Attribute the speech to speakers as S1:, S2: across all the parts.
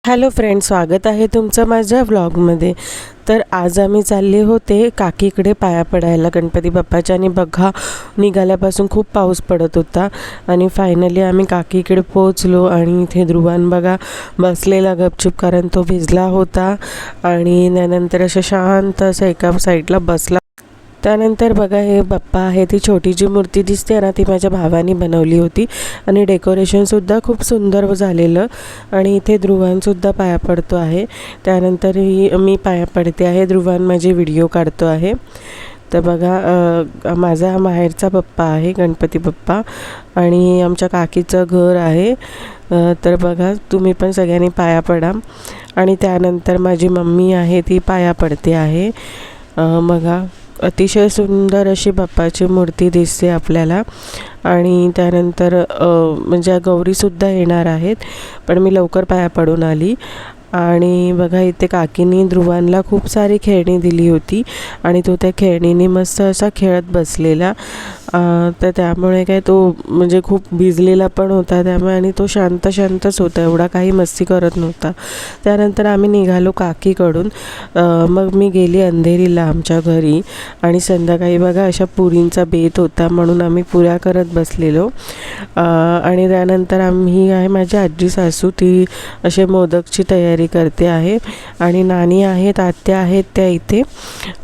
S1: Hello friend, स्वागत आहे तुमचं माझ्या व्लॉगमध्ये। तर आज आम्ही चालले होते काकीकडे पाया पडायला गणपती बाप्पाच्या, आणि बघा निघाल्यापासून खूप पाऊस पडत होता आणि फायनली आम्ही काकीकडे पोहोचलो। आणि इथे ध्रुवान बघा बसलेला गपचूप, कारण तो भिजला होता आणि त्यानंतर असं शांत असं एका साईडला बसला। त्यानंतर बघा हे बाप्पा आहे, ती छोटी जी मूर्ती दिसते ना ती माझ्या भावाने बनवली होती आणि डेकोरेशनसुद्धा खूप सुंदर झालेलं। आणि इथे ध्रुवानसुद्धा पाया पडतो आहे, त्यानंतर मी पाया पडते आहे, ध्रुवान माझी व्हिडिओ काढतो आहे। तर बघा माझा हा माहेरचा बाप्पा आहे गणपती बाप्पा, आणि आमच्या काकीचं घर आहे। तर बघा तुम्ही पण सगळ्यांनी पाया पडा। आणि त्यानंतर माझी मम्मी आहे ती पाया पडते आहे। बघा अतिशय सुंदर अशी बाप्पाची मूर्ती दिसते आपल्याला। आणि त्यानंतर म्हणजे गौरीसुद्धा येणार आहेत, पण मी लवकर पाया पडून आली। आणि बघा इथे काकीनी ध्रुवानला खूप सारी खेळणी दिली होती आणि तो त्या खेळणीने मस्त असा खेळत बसलेला। तर त्यामुळे काय तो म्हणजे खूप भिजलेला पण होता त्यामुळे, आणि तो शांतच होता, एवढा काही मस्ती करत नव्हता। त्यानंतर आम्ही निघालो काकीकडून। मग मी गेली अंधेरीला आमच्या घरी, आणि संध्याकाळी बघा अशा पुरींचा बेत होता म्हणून आम्ही पुऱ्या करत बसलेलो। आणि त्यानंतर आम्ही आहे माझी आजी सासू ती असे मोदकची तयारी करते आहे, आणि नानी आहेत आत्या आहेत त्या इथे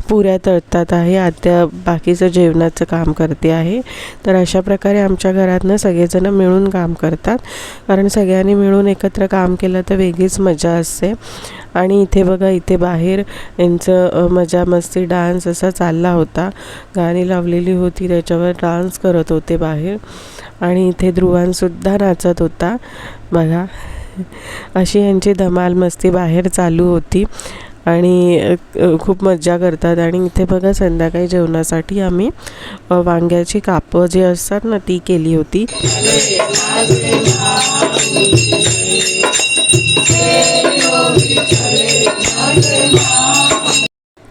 S1: पुऱ्या तळतात आहे, आत्या बाकीचं जेवणाचं काम करते आहे। तर अशा प्रकारे आमच्या घरातनं सगळेजण मिळून काम करतात, कारण सगळ्यांनी मिळून एकत्र काम केलं तर वेगळीच मजा असते। आणि इथे बघा इथे बाहेर यांचं मजा मस्ती डान्स असा चालला होता, गाणी लावलेली होती त्याच्यावर डान्स करत होते बाहेर। आणि इथे ध्रुवानसुद्धा नाचत होता बघा, अशी यांची धमाल मस्ती बाहेर चालू होती आणि खूप मज्जा करतात। आणि इथे बघा संध्याकाळी जेवणासाठी आम्ही वांग्याची कापं जी असतात ना ती केली होती।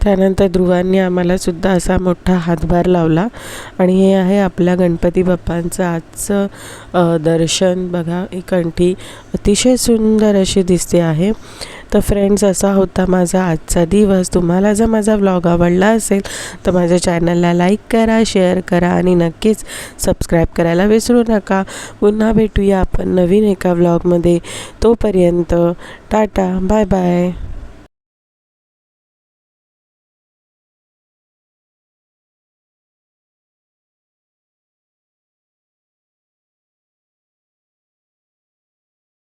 S1: त्यानंतर ध्रुवांनी आम्हाला सुद्धा असा मोठा हातभार लावला। आणि हे आहे आपल्या गणपती बाप्पांचं आजचं दर्शन। बघा ही कंठी अतिशय सुंदर अशी दिसते आहे। तर फ्रेंड्स असा होता माझा आजचा दिवस। तुम्हाला जर माझा व्लॉग आवडला असेल तर माझ्या चॅनलला लाईक करा, शेअर करा आणि नक्कीच सबस्क्राईब करायला विसरू नका। पुन्हा भेटूया आपण नवीन एका व्लॉगमध्ये, तोपर्यंत टाटा बाय बाय।